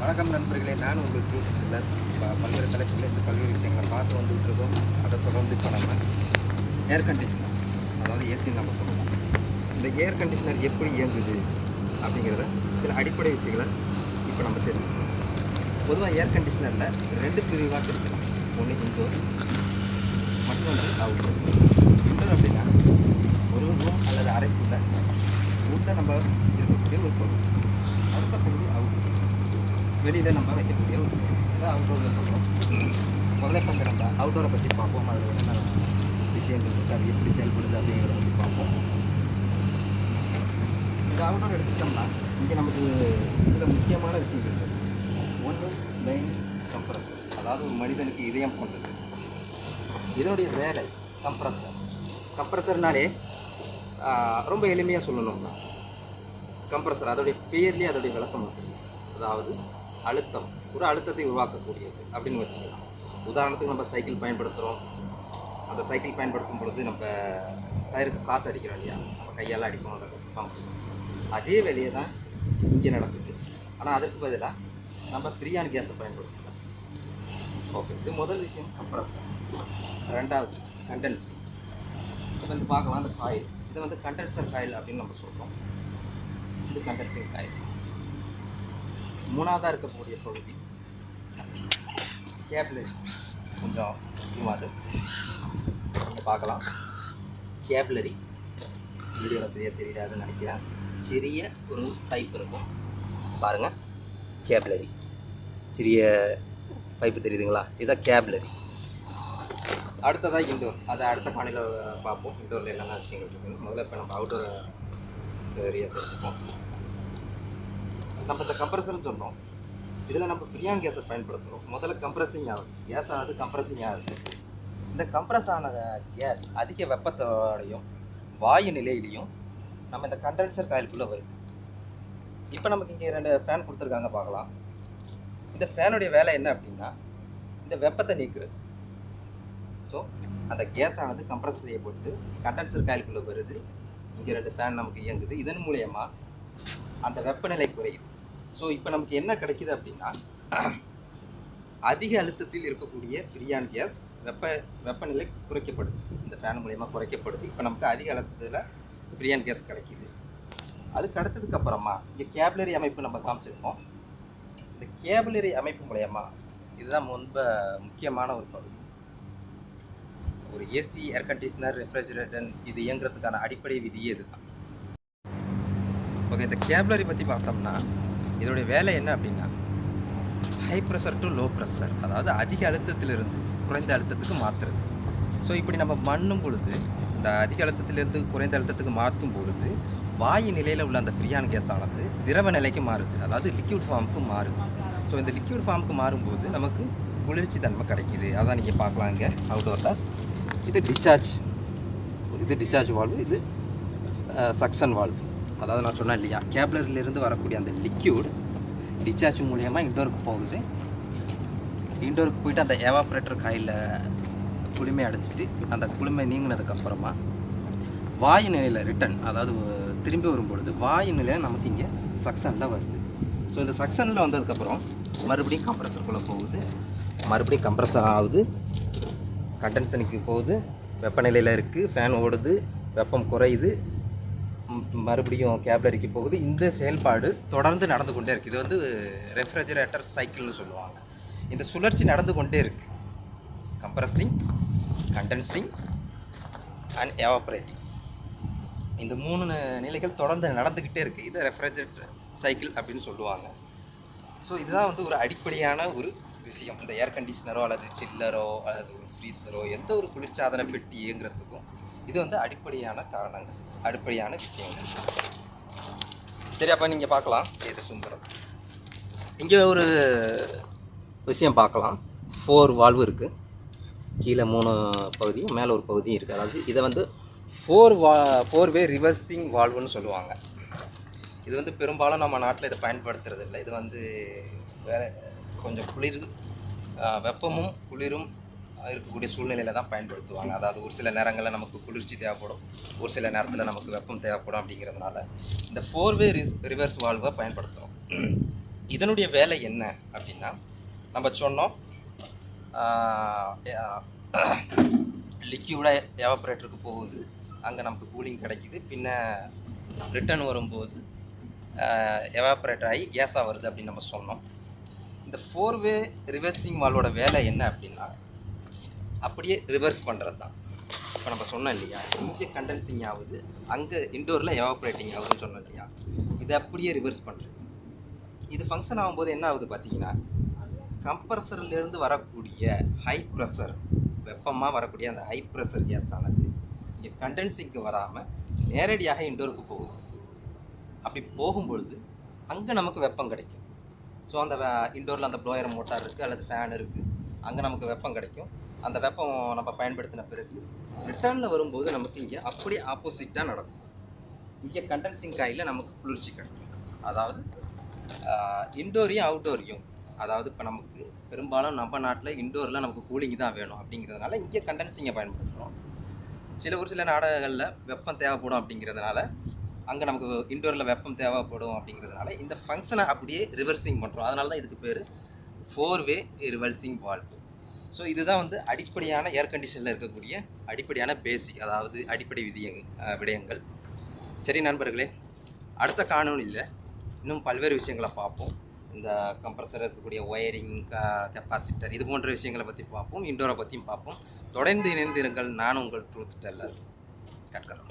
வணக்கம் நண்பர்களே, நான் உங்கள் சிலர் பல்வேறு தலைப்புகளில் இந்த பல்வேறு விஷயங்களை பார்த்து வந்துகிட்டு இருக்கோம். அதை தொடர்ந்து இப்போ நம்ம ஏர் கண்டிஷனர், அதாவது ஏசின்னு நம்ம சொல்லலாம். இந்த ஏர் கண்டிஷனர் எப்படி இயங்குது அப்படிங்கிறத சில அடிப்படை விஷயங்களை இப்போ நம்ம தெரிஞ்சுக்கணும். பொதுவாக ஏர் கண்டிஷனரில் 2 பிரிவாக பிரிக்கலாம். ஒன்று இன்டோர், மற்றொன்று அவுட்டோர். இன்டோர் அப்படின்னா ஒரு ரூம் அல்லது அறைக்குள்ள உள்ள நம்ம இருக்கக்கூடிய ஒரு பொருள். அடுத்த பகுதி அவுட்டோர், வெளியில் நம்ம வைக்கக்கூடிய ஒரு இதை அவுட்டோரில் சொல்கிறோம். முதல்ல இப்போ நம்ம அவுட்டோரை பற்றி பார்ப்போம். அதில் என்னென்ன விஷயங்கள் இருக்குது, அது எப்படி செயல்படுது அப்படிங்கிறத பற்றி பார்ப்போம். இந்த அவுட்டோர் எடுத்துட்டோம்னா இங்கே நமக்கு சில முக்கியமான விஷயங்கள் இருக்குது. ஒன்று மெயின் கம்ப்ரஸர், அதாவது ஒரு மனிதனுக்கு இதயம் கொண்டது. இதனுடைய வேலை கம்ப்ரஸர். கம்ப்ரஸர்னாலே ரொம்ப எளிமையாக சொல்லணும்னா கம்ப்ரஸர் அதோடைய பேர்லேயே அதோடைய விளக்கம் இருக்குது. அதாவது அழுத்தம், ஒரு அழுத்தத்தை உருவாக்கக்கூடியது அப்படின்னு வச்சுக்கலாம். உதாரணத்துக்கு நம்ம சைக்கிள் பயன்படுத்துகிறோம். அந்த சைக்கிள் பயன்படுத்தும் பொழுது நம்ம டயருக்கு காற்று அடிக்கிறோம் இல்லையா, நம்ம கையால் அடிக்கணும் அந்த பம்ப். அதே வேலையை தான் இங்கே நடக்குது. ஆனால் அதுக்கு பதிலாக நம்ம ஃப்ரீயான கேஸை பயன்படுத்தலாம். ஓகே, இது முதல் விஷயம் கம்ப்ரஸர். ரெண்டாவது கண்டென்ஸ். இது வந்து பார்க்கலாம், அந்த காயில் இது வந்து கண்டென்சர் காயில் அப்படின்னு நம்ம சொல்கிறோம். இது கண்டென்சிங் காயில். மூணாவதாக இருக்கக்கூடிய பகுதி கேபிளரி. கொஞ்சம் முக்கியமானது பார்க்கலாம். கேபிளரி வீடியோவில் சரியாக தெரியாதுன்னு நினைக்கிறேன். சிறிய ஒரு பைப் இருக்கும் பாருங்கள், கேபிளரி. சிறிய பைப்பு தெரியுதுங்களா, இதுதான் கேபிளரி. அடுத்ததாக இன்டோர், அதை அடுத்த காலையில் பார்ப்போம். இன்டோரில் என்னென்ன விஷயங்கள் இருக்குன்னு. முதல்ல இப்போ நம்ம அவுட்டோரை சரியாக தெரிஞ்சுப்போம். நம்ம இந்த கம்ப்ரஸர்னு சொன்னோம். இதில் நம்ம ஃப்ரீயான் கேஸை பயன்படுத்துகிறோம். முதல்ல கம்ப்ரஸிங் ஆகுது, கேஸ் ஆனது கம்ப்ரஸிங் ஆகுது. இந்த கம்ப்ரஸ் ஆன கேஸ் அதிக வெப்பத்தோடையும் வாயு நிலையிலையும் நம்ம இந்த கண்டென்சர் காயிலுக்குள்ளே வருது. இப்போ நமக்கு இங்கே 2 ஃபேன் கொடுத்துருக்காங்க பார்க்கலாம். இந்த ஃபேனுடைய வேலை என்ன அப்படின்னா இந்த வெப்பத்தை நீக்குறது. ஸோ அந்த கேஸ் ஆனது கம்ப்ரஸ் செய்யப்பட்டு கண்டென்சர் காயிலுக்குள்ளே வருது. இங்கே 2 ஃபேன் நமக்கு இயங்குது. இதன் மூலயமா அந்த வெப்பநிலை குறையுது. ஸோ இப்போ நமக்கு என்ன கிடைக்குது அப்படின்னா அதிக அழுத்தத்தில் இருக்கக்கூடிய ஃப்ரீயான் கேஸ் வெப்பநிலை குறைக்கப்படுது. இந்த ஃபேன் மூலயமா குறைக்கப்படுது. இப்போ நமக்கு அதிக அழுத்தத்தில் ஃப்ரீயான் கேஸ் கிடைக்கிது. அது கிடைச்சதுக்கப்புறமா இங்கே கேபிளரி அமைப்பு நம்ம காமிச்சிருக்கோம். இந்த கேபிளரி அமைப்பு மூலயமா இதுதான் ரொம்ப முக்கியமான ஒரு பகுதி. ஒரு ஏசி, ஏர் கண்டிஷனர், ரெஃப்ரிஜரேட்டர் இது இயங்குறதுக்கான அடிப்படை விதியே இதுதான். ஓகே, இந்த கேபிளரி பற்றி பார்த்தோம்னா இதோடைய வேலை என்ன அப்படின்னா high pressure to low pressure, அதாவது அதிக அழுத்தத்திலிருந்து குறைந்த அழுத்தத்துக்கு மாற்றுறது. ஸோ இப்படி நம்ம பண்ணும் பொழுது இந்த அதிக அழுத்தத்திலிருந்து குறைந்த அழுத்தத்துக்கு மாற்றும் பொழுது வாயு நிலையில் உள்ள அந்த ஃப்ரீயான் கேஸ் ஆனது திரவ நிலைக்கு மாறுது, அதாவது லிக்யூட் ஃபார்முக்கு மாறுது. ஸோ இந்த லிக்யூட் ஃபார்முக்கு மாறும்போது நமக்கு குளிர்ச்சி தன்மை கிடைக்கிது. அதான் நீங்கள் பார்க்கலாம் இங்கே அவுட்டோரில். இது டிஸ்சார்ஜ் வால்வு, இது சக்ஷன் வால்வு. அதாவது நான் சொன்னேன் இல்லையா, கேபிளரிலிருந்து வரக்கூடிய அந்த லிக்யூட் டிஸ்சார்ஜ் மூலயமா இன்டோருக்கு போகுது. இன்டோருக்கு போயிட்டு அந்த எவாப்ரேட்டர் காயில் குளுமை அடைச்சிட்டு அந்த குளுமை நீங்கினதுக்கப்புறமா வாயு நிலையில் ரிட்டன், அதாவது திரும்பி வரும்பொழுது வாயு நிலையில் நமக்கு இங்கே சக்ஷனில் வருது. ஸோ இந்த சக்ஷனில் வந்ததுக்கப்புறம் மறுபடியும் கம்ப்ரஸருக்குள்ளே போகுது, மறுபடியும் கம்ப்ரஸர் ஆகுது, கண்டென்சனுக்கு போகுது, வெப்பநிலையில் இருக்குது, ஃபேன் ஓடுது, வெப்பம் குறையுது, மறுபடியும் கேபிளரிக்கு போகுது. இந்த செயல்பாடு தொடர்ந்து நடந்து கொண்டே இருக்குது. இது வந்து ரெஃப்ரிஜரேட்டர் சைக்கிள்னு சொல்லுவாங்க. இந்த சுழற்சி நடந்து கொண்டே இருக்குது. கம்ப்ரஸிங், கண்டென்சிங் அண்ட் எவாப்ரேட்டிங், இந்த 3 நிலைகள் தொடர்ந்து நடந்துக்கிட்டே இருக்குது. இதை ரெஃப்ரிஜரேட்டர் சைக்கிள் அப்படின்னு சொல்லுவாங்க. ஸோ இதுதான் வந்து ஒரு அடிப்படையான ஒரு விஷயம். இந்த ஏர் கண்டிஷனரோ அல்லது சில்லரோ அல்லது ஒரு ஃப்ரீசரோ எந்த ஒரு குளிர்சாதன பெட்டி இயங்குறதுக்கும் இது வந்து அடிப்படையான காரணங்கள், அடிப்படையான விஷயங்கள். சரி, அப்போ நீங்கள் பார்க்கலாம் இது சுந்தரம். இங்கே ஒரு விஷயம் பார்க்கலாம். 4 வால்வு இருக்குது. கீழே 3 பகுதியும் மேலே ஒரு பகுதியும் இருக்குது. அதாவது இதை வந்து 4 வே ரிவர்சிங் வால்வுன்னு சொல்லுவாங்க. இது வந்து பெரும்பாலும் நம்ம நாட்டில் இதை பயன்படுத்துறது இல்லை. இது வந்து வேறு கொஞ்சம் வெப்பமும் குளிரும் இருக்கக்கூடிய சூழ்நிலையில் தான் பயன்படுத்துவாங்க. அதாவது ஒரு சில நேரங்களில் நமக்கு குளிர்ச்சி தேவைப்படும், ஒரு சில நேரத்தில் நமக்கு வெப்பம் தேவைப்படும். அப்படிங்கிறதுனால இந்த 4 வே ரிவர்ஸ் வால்வை பயன்படுத்துகிறோம். இதனுடைய வேலை என்ன அப்படின்னா, நம்ம சொன்னோம் லிக்யூடாக எவாப்ரேட்டருக்கு போகுது, அங்கே நமக்கு கூலிங் கிடைக்குது, பின்ன ரிட்டர்ன் வரும்போது எவாப்ரேட்டர் ஆகி கேஸாக வருது அப்படின்னு நம்ம சொன்னோம். இந்த 4-வே ரிவர்சிங் வால்வோட வேலை என்ன அப்படின்னா, அப்படியே ரிவர்ஸ் பண்ணுறது தான். இப்போ நம்ம சொன்னோம் இல்லையா, இங்கே கண்டென்சிங் ஆகுது, அங்கே இன்டோரில் எவாப்ரேட்டிங் ஆகுதுன்னு சொன்னோம் இல்லையா, இதை அப்படியே ரிவர்ஸ் பண்ணுறது. இது ஃபங்க்ஷன் ஆகும்போது என்ன ஆகுது பார்த்தீங்கன்னா, கம்ப்ரஸர்லேருந்து வரக்கூடிய ஹை ப்ரெஷர், வெப்பமாக வரக்கூடிய அந்த ஹை ப்ரெஷர் கேஸ் ஆனது இங்கே கண்டென்சிங்க்கு வராமல் நேரடியாக இன்டோருக்கு போகுது. அப்படி போகும்பொழுது அங்கே நமக்கு வெப்பம் கிடைக்கும். ஸோ அந்த இன்டோரில் அந்த ப்ளோயர் மோட்டார் இருக்குது அல்லது ஃபேன் இருக்குது, அங்கே நமக்கு வெப்பம் கிடைக்கும். அந்த வெப்பம் நம்ம பயன்படுத்தின பிறகு ரிட்டர்னில் வரும்போது நமக்கு இங்கே அப்படியே ஆப்போசிட்டாக நடக்கும். இங்கே கண்டென்சிங் காயில் நமக்கு குளிர்ச்சி கிடைக்கும். அதாவது இன்டோரையும் அவுட்டோரையும், அதாவது இப்போ நமக்கு பெரும்பாலும் நம்ம நாட்டில் இன்டோரில் நமக்கு கூலிங் தான் வேணும் அப்படிங்கிறதுனால இங்கே கண்டென்சிங்கை பயன்படுத்துகிறோம். ஒரு சில நாடுகளில் வெப்பம் தேவைப்படும் அப்படிங்கிறதுனால, அங்கே நமக்கு இன்டோரில் வெப்பம் தேவைப்படும் அப்படிங்கிறதுனால இந்த ஃபங்க்ஷனை அப்படியே ரிவர்சிங் பண்ணுறோம். அதனால தான் இதுக்கு பேர் 4-வே ரிவர்சிங் வால்வ். ஸோ இதுதான் வந்து அடிப்படையான ஏர் கண்டிஷனில் இருக்கக்கூடிய அடிப்படையான பேசிக், அதாவது அடிப்படை விடயங்கள். சரி நண்பர்களே, அடுத்த காணொளியில் இன்னும் பல்வேறு விஷயங்களை பார்ப்போம். இந்த கம்ப்ரஸர் இருக்கக்கூடிய ஒயரிங், கெப்பாசிட்டர், இது போன்ற விஷயங்களை பற்றி பார்ப்போம். இன்டோரை பற்றியும் பார்ப்போம். தொடர்ந்து இணைந்திருங்கள். நான் உங்கள் ட்ரூத் டெல்லர் கட்கரம்.